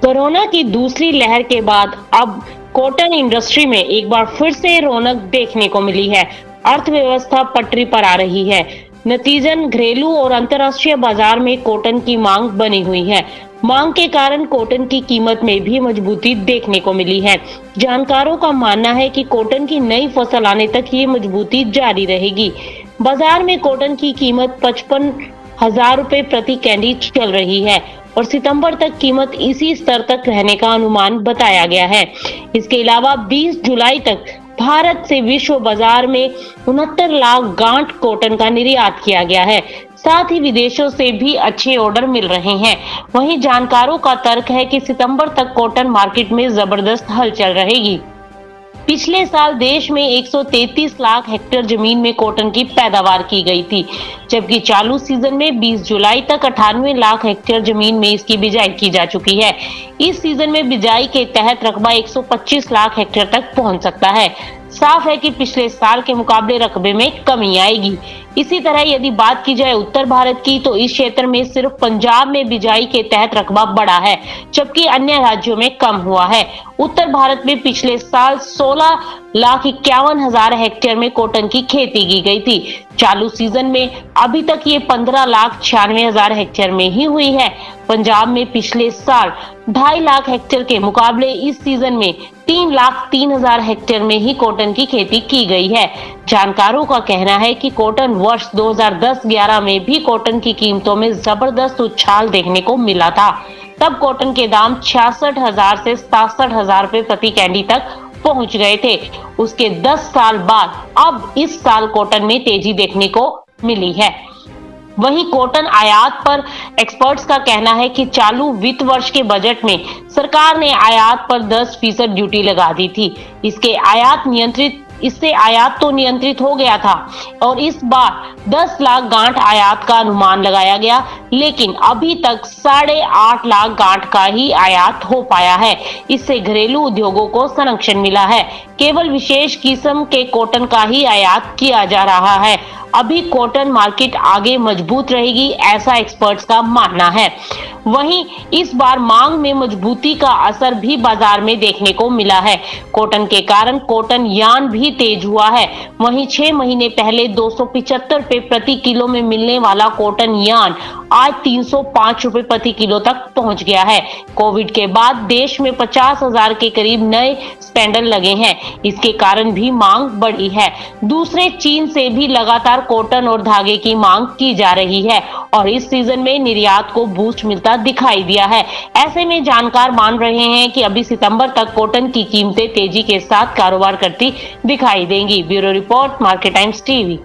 Corona की दूसरी लहर के बाद अब कॉटन इंडस्ट्री में एक बार फिर से रौनक देखने को मिली है। अर्थव्यवस्था पटरी पर आ रही है। नतीजन घरेलू और अंतर्राष्ट्रीय बाजार में कॉटन की मांग बनी हुई है। मांग के कारण कॉटन की कीमत में भी मजबूती देखने को मिली है। जानकारों का मानना है कि कॉटन की नई फसल आने तक ये मजबूती जारी रहेगी। बाजार में कॉटन की कीमत 55,000 रुपए प्रति कैंडी चल रही है और सितंबर तक कीमत इसी स्तर तक रहने का अनुमान बताया गया है। इसके अलावा 20 जुलाई तक भारत से विश्व बाजार में 69 लाख गांठ कॉटन का निर्यात किया गया है। साथ ही विदेशों से भी अच्छे ऑर्डर मिल रहे हैं। वहीं जानकारों का तर्क है कि सितंबर तक कॉटन मार्केट में जबरदस्त हलचल रहेगी। पिछले साल देश में 133 लाख हेक्टेयर जमीन में कॉटन की पैदावार की गई थी, जबकि चालू सीजन में 20 जुलाई तक 98 लाख हेक्टेयर जमीन में इसकी बिजाई की जा चुकी है। इस सीजन में बिजाई के तहत रकबा 125 लाख हेक्टेयर तक पहुंच सकता है। साफ है कि पिछले साल के मुकाबले रकबे में कमी आएगी। इसी तरह यदि बात की जाए उत्तर भारत की, तो इस क्षेत्र में सिर्फ पंजाब में बिजाई के तहत रकबा बढ़ा है, जबकि अन्य राज्यों में कम हुआ है। उत्तर भारत में पिछले साल 16,51,000 हेक्टेयर में कॉटन की खेती की गई थी। चालू सीजन में अभी तक ये 15,96,000 हेक्टेयर में ही हुई है। पंजाब में पिछले साल 2.5 लाख हेक्टेयर के मुकाबले इस सीजन में 3,03,000 हेक्टेयर में ही कॉटन की खेती की गई है। जानकारों का कहना है कि कॉटन वर्ष 2010-11 में भी कॉटन की कीमतों में जबरदस्त उछाल देखने को मिला था। तब कॉटन के दाम 66,000 से 67,000 रुपए प्रति कैंडी तक पहुंच गए थे। उसके 10 साल बाद अब इस साल कॉटन में तेजी देखने को मिली है। वहीं कॉटन आयात पर एक्सपर्ट्स का कहना है कि चालू वित्त वर्ष के बजट में सरकार ने आयात पर 10% ड्यूटी लगा दी थी। इससे आयात तो नियंत्रित हो गया था और इस बार 10 लाख गांठ आयात का अनुमान लगाया गया, लेकिन अभी तक 8.5 लाख गांठ का ही आयात हो पाया है। इससे घरेलू उद्योगों को संरक्षण मिला है। केवल विशेष किस्म के कॉटन का ही आयात किया जा रहा है। अभी कॉटन मार्केट आगे मजबूत रहेगी, ऐसा एक्सपर्ट्स का मानना है। वहीं इस बार मांग में मजबूती का असर भी बाजार में देखने को मिला है। कॉटन के कारण कॉटन यार्न भी तेज हुआ है। वहीं 6 महीने पहले 275 रुपए प्रति किलो में मिलने वाला कॉटन यार्न आज 305 रुपए प्रति किलो तक पहुंच गया है। कोविड के बाद देश में 50,000 के करीब नए स्पैंडल लगे हैं। इसके कारण भी मांग बढ़ी है। दूसरे चीन से भी लगातार कॉटन और धागे की मांग की जा रही है और इस सीजन में निर्यात को बूस्ट मिलता दिखाई दिया है। ऐसे में जानकार मान रहे हैं कि अभी सितंबर तक कॉटन की कीमतें तेजी के साथ कारोबार करती दिखाई देंगी। Bureau report, market times TV.